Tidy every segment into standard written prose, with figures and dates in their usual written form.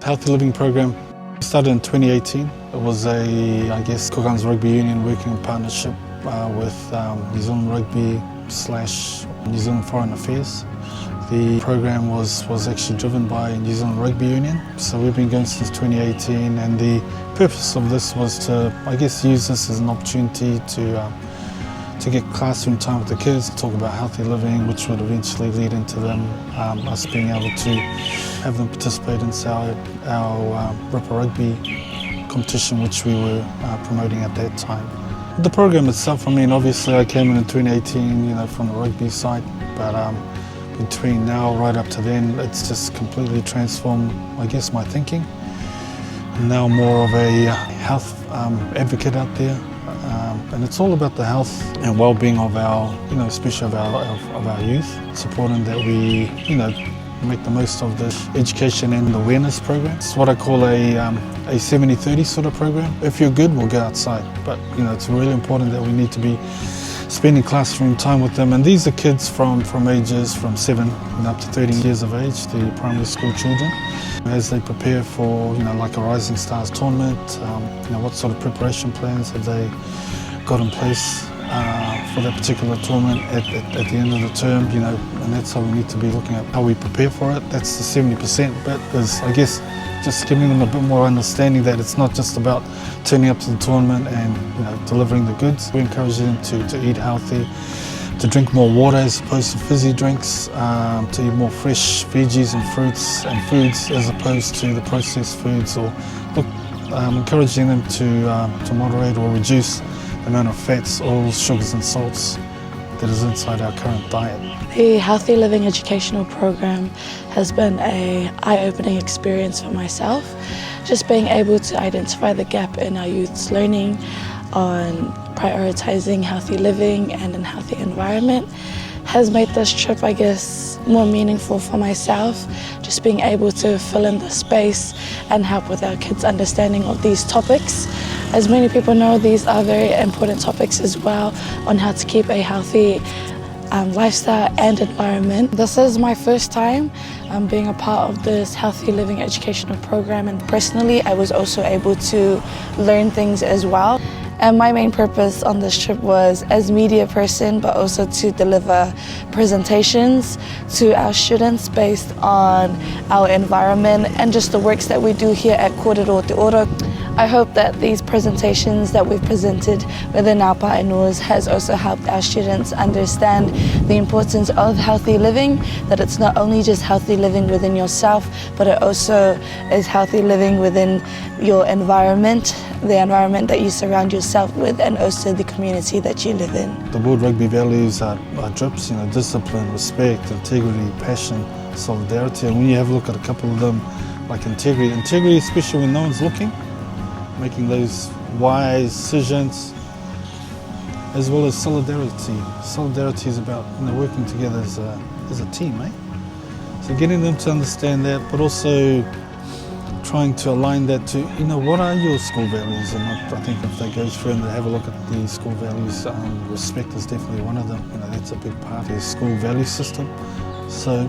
Healthy Living program started in 2018. It was Ora'anga Rugby Union working in partnership with New Zealand Rugby / New Zealand Foreign Affairs. The program was actually driven by New Zealand Rugby Union, so we've been going since 2018, and the purpose of this was to, use this as an opportunity to get classroom time with the kids, talk about healthy living, which would eventually lead into them, us being able to have them participate in our Rugby competition, which we were promoting at that time. The program itself, obviously I came in 2018, from the rugby side, but between now right up to then, it's just completely transformed, my thinking. I'm now more of a health advocate out there, and it's all about the health and well-being of our, especially of our youth. It's important that we, make the most of this education and awareness program. It's what I call a 70-30 sort of program. If you're good, we'll go outside, but it's really important that we need to be spending classroom time with them, and these are kids from ages from 7 and up to 13 years of age, the primary school children, as they prepare for like a Rising Stars tournament. What sort of preparation plans have they got in place for that particular tournament at the end of the term, and that's how we need to be looking at how we prepare for it. That's the 70% bit, is just giving them a bit more understanding that it's not just about turning up to the tournament and delivering the goods. We encourage them to eat healthy, to drink more water as opposed to fizzy drinks, to eat more fresh veggies and fruits and foods as opposed to the processed foods, or encouraging them to moderate or reduce the amount of fats, oils, sugars and salts that is inside our current diet. The Healthy Living educational program has been an eye-opening experience for myself. Just being able to identify the gap in our youth's learning on prioritizing healthy living and a healthy environment has made this trip, more meaningful for myself. Just being able to fill in the space and help with our kids' understanding of these topics. As many people know, these are very important topics as well on how to keep a healthy lifestyle and environment. This is my first time being a part of this Healthy Living educational program, and personally I was also able to learn things as well. And my main purpose on this trip was as media person, but also to deliver presentations to our students based on our environment and just the works that we do here at Kōrero Te Ora. I hope that these presentations that we've presented within our pāinus has also helped our students understand the importance of healthy living, that it's not only just healthy living within yourself, but it also is healthy living within your environment, the environment that you surround yourself with, and also the community that you live in. The World Rugby values are drips, discipline, respect, integrity, passion, solidarity, and when you have a look at a couple of them, like integrity especially when no one's looking, making those wise decisions, as well as solidarity. Solidarity is about working together as a team, eh? So getting them to understand that, but also trying to align that to what are your school values, and I think if they go through and they have a look at the school values, respect is definitely one of them. That's a big part of their school value system. So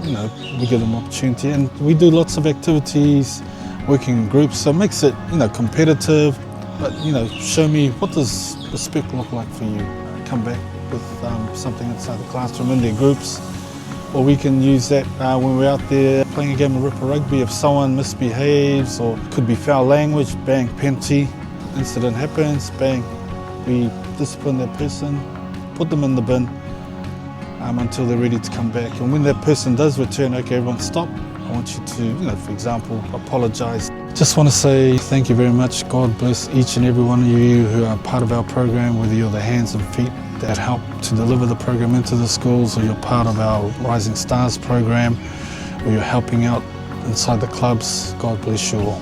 we give them opportunity, and we do lots of activities, working in groups, so it makes it competitive, but show me, what does respect look like for you? Come back with something inside the classroom in their groups, or we can use that when we're out there playing a game of rugby. If someone misbehaves, or could be foul language, bang, penalty, incident happens, bang, we discipline that person, put them in the bin until they're ready to come back. And when that person does return, okay, everyone stop. I want you to, for example, apologize. Just want to say thank you very much. God bless each and every one of you who are part of our program, whether you're the hands and feet that help to deliver the program into the schools, or you're part of our Rising Stars program, or you're helping out inside the clubs. God bless you all.